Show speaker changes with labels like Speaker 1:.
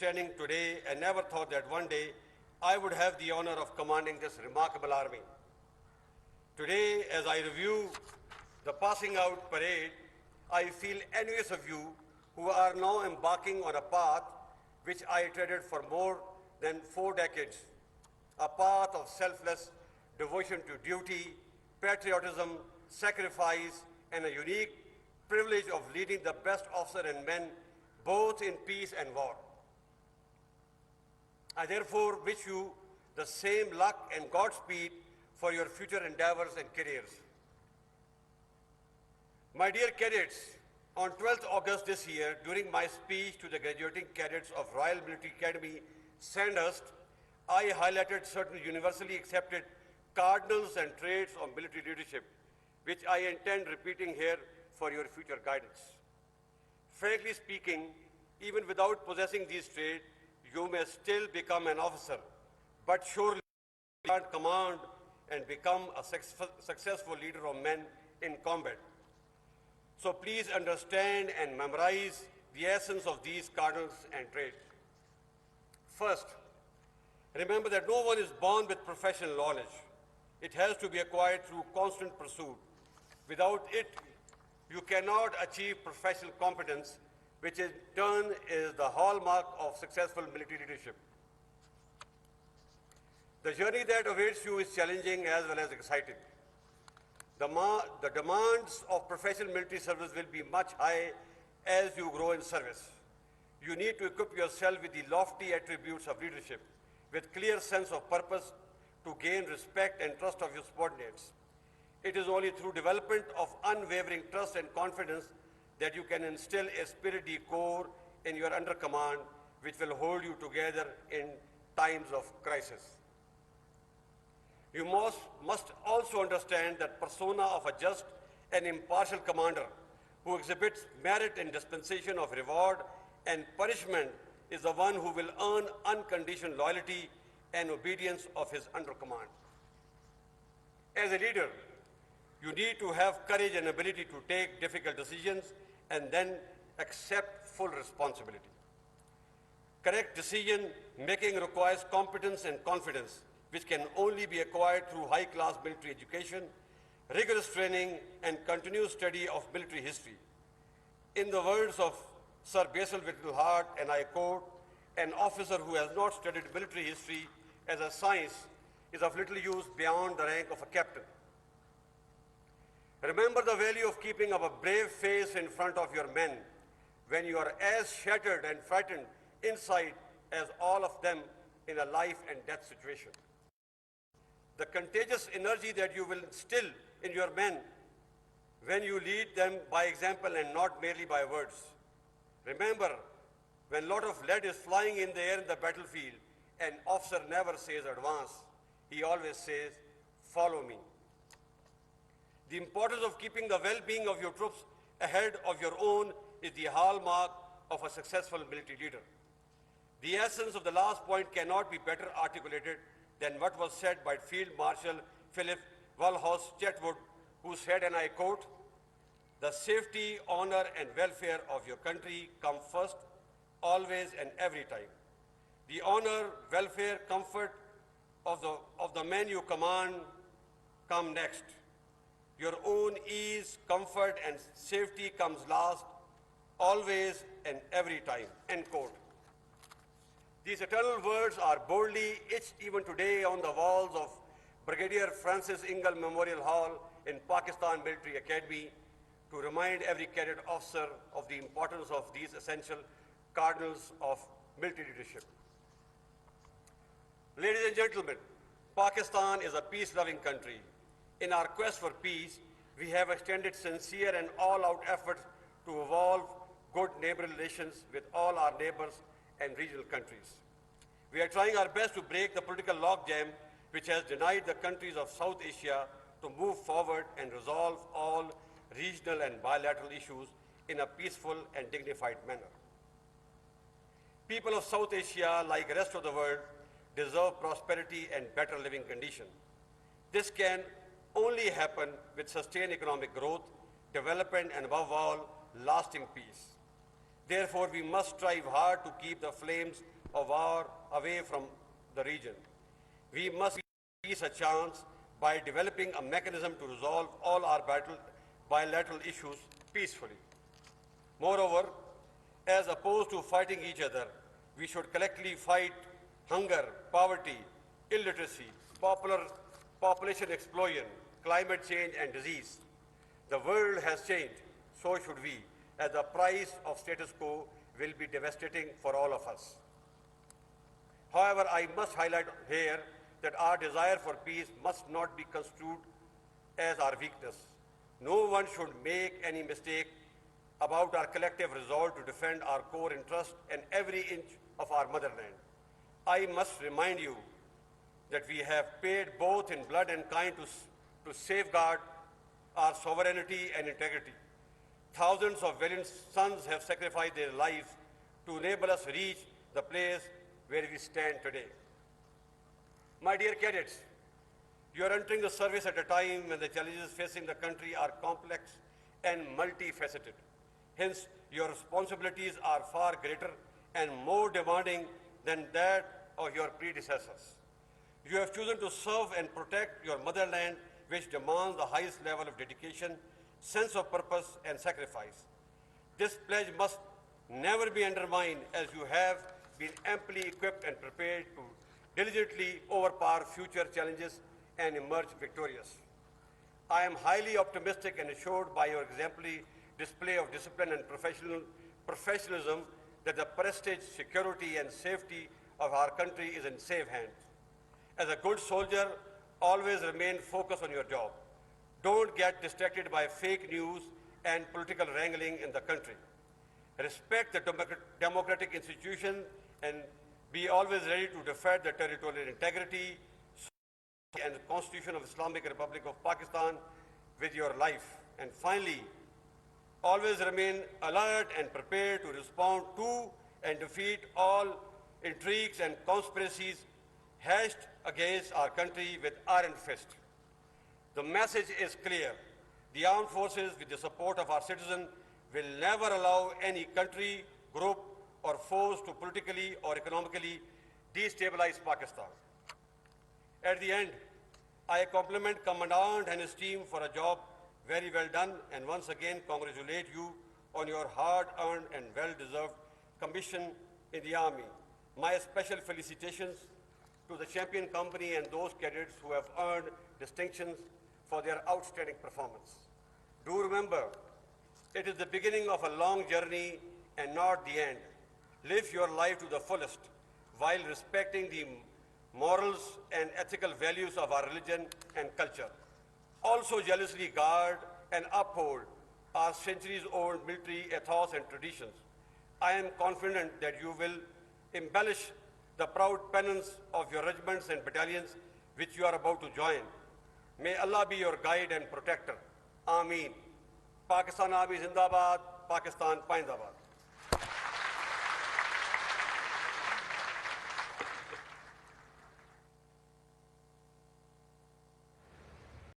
Speaker 1: standing today and never thought that one day I would have the honor of commanding this remarkable army. Today, as I review the passing out parade, I feel envious of you who are now embarking on a path which I treaded for more than 4 decades, a path of selfless devotion to duty, patriotism, sacrifice, and a unique privilege of leading the best officer and men both in peace and war. I therefore wish you the same luck and Godspeed for your future endeavors and careers. My dear cadets, on 12th August this year, during my speech to the graduating cadets of Royal Military Academy, Sandhurst, I highlighted certain universally accepted cardinals and traits of military leadership, which I intend repeating here for your future guidance. Frankly speaking, even without possessing these traits, you may still become an officer, but surely you can't command and become a successful leader of men in combat. So please understand and memorize the essence of these cardinals and traits. First, remember that no one is born with professional knowledge. It has to be acquired through constant pursuit. Without it, you cannot achieve professional competence, which in turn is the hallmark of successful military leadership. The journey that awaits you is challenging as well as exciting. The demands of professional military service will be much high as you grow in service. You need to equip yourself with the lofty attributes of leadership, with clear sense of purpose to gain respect and trust of your subordinates. It is only through development of unwavering trust and confidence that you can instill a spirit de corps in your under command, which will hold you together in times of crisis. You must also understand that persona of a just and impartial commander who exhibits merit in dispensation of reward and punishment is the one who will earn unconditional loyalty and obedience of his under command. As a leader, you need to have courage and ability to take difficult decisions and then accept full responsibility. Correct decision making requires competence and confidence, which can only be acquired through high-class military education, rigorous training, and continuous study of military history. In the words of Sir Basil Whittle Hart, and I quote, "An officer who has not studied military history as a science is of little use beyond the rank of a captain." Remember the value of keeping up a brave face in front of your men when you are as shattered and frightened inside as all of them in a life and death situation. The contagious energy that you will instill in your men when you lead them by example and not merely by words. Remember, when a lot of lead is flying in the air in the battlefield, an officer never says advance. He always says, follow me. The importance of keeping the well-being of your troops ahead of your own is the hallmark of a successful military leader. The essence of the last point cannot be better articulated than what was said by Field Marshal Philip Walhouse Chetwood, who said, and I quote, "The safety, honor, and welfare of your country come first, always and every time. The honor, welfare, comfort of the men you command come next. Your own ease, comfort, and safety comes last, always and every time," end quote. These eternal words are boldly etched even today on the walls of Brigadier Francis Ingle Memorial Hall in Pakistan Military Academy to remind every cadet officer of the importance of these essential cardinals of military leadership. Ladies and gentlemen, Pakistan is a peace-loving country. In our quest for peace, we have extended sincere and all-out efforts to evolve good neighborly relations with all our neighbors and regional countries. We are trying our best to break the political logjam which has denied the countries of South Asia to move forward and resolve all regional and bilateral issues in a peaceful and dignified manner. People of South Asia, like the rest of the world, deserve prosperity and better living conditions. This can only happen with sustained economic growth, development, and above all, lasting peace. Therefore, we must strive hard to keep the flames of war away from the region. We must give peace a chance by developing a mechanism to resolve all our bilateral issues peacefully. Moreover, as opposed to fighting each other, we should collectively fight hunger, poverty, illiteracy, population explosion, climate change, and disease. The world has changed, so should we, as the price of status quo will be devastating for all of us. However, I must highlight here that our desire for peace must not be construed as our weakness. No one should make any mistake about our collective resolve to defend our core interest and every inch of our motherland. I must remind you that we have paid both in blood and kind to safeguard our sovereignty and integrity. Thousands of valiant sons have sacrificed their lives to enable us reach the place where we stand today. My dear cadets, you are entering the service at a time when the challenges facing the country are complex and multifaceted. Hence, your responsibilities are far greater and more demanding than that of your predecessors. You have chosen to serve and protect your motherland, which demands the highest level of dedication, sense of purpose, and sacrifice. This pledge must never be undermined, as you have been amply equipped and prepared to diligently overpower future challenges and emerge victorious. I am highly optimistic and assured by your exemplary display of discipline and professionalism that the prestige, security, and safety of our country is in safe hands. As a good soldier, always remain focused on your job. Don't get distracted by fake news and political wrangling in the country. Respect the democratic institutions and be always ready to defend the territorial integrity and the Constitution of Islamic Republic of Pakistan with your life. And finally, always remain alert and prepared to respond to and defeat all intrigues and conspiracies hatched against our country with iron fist. The message is clear. The armed forces, with the support of our citizens, will never allow any country, group, or force to politically or economically destabilize Pakistan. At the end, I compliment Commandant and his team for a job very well done, and once again congratulate you on your hard-earned and well-deserved commission in the Army. My special felicitations to the champion company and those cadets who have earned distinctions for their outstanding performance. Do remember, it is the beginning of a long journey and not the end. Live your life to the fullest while respecting the morals and ethical values of our religion and culture. Also jealously guard and uphold our centuries-old military ethos and traditions. I am confident that you will embellish the proud pennants of your regiments and battalions which you are about to join. May Allah be your guide and protector. Ameen. Pakistan Army Zindabad, Pakistan Paindabad.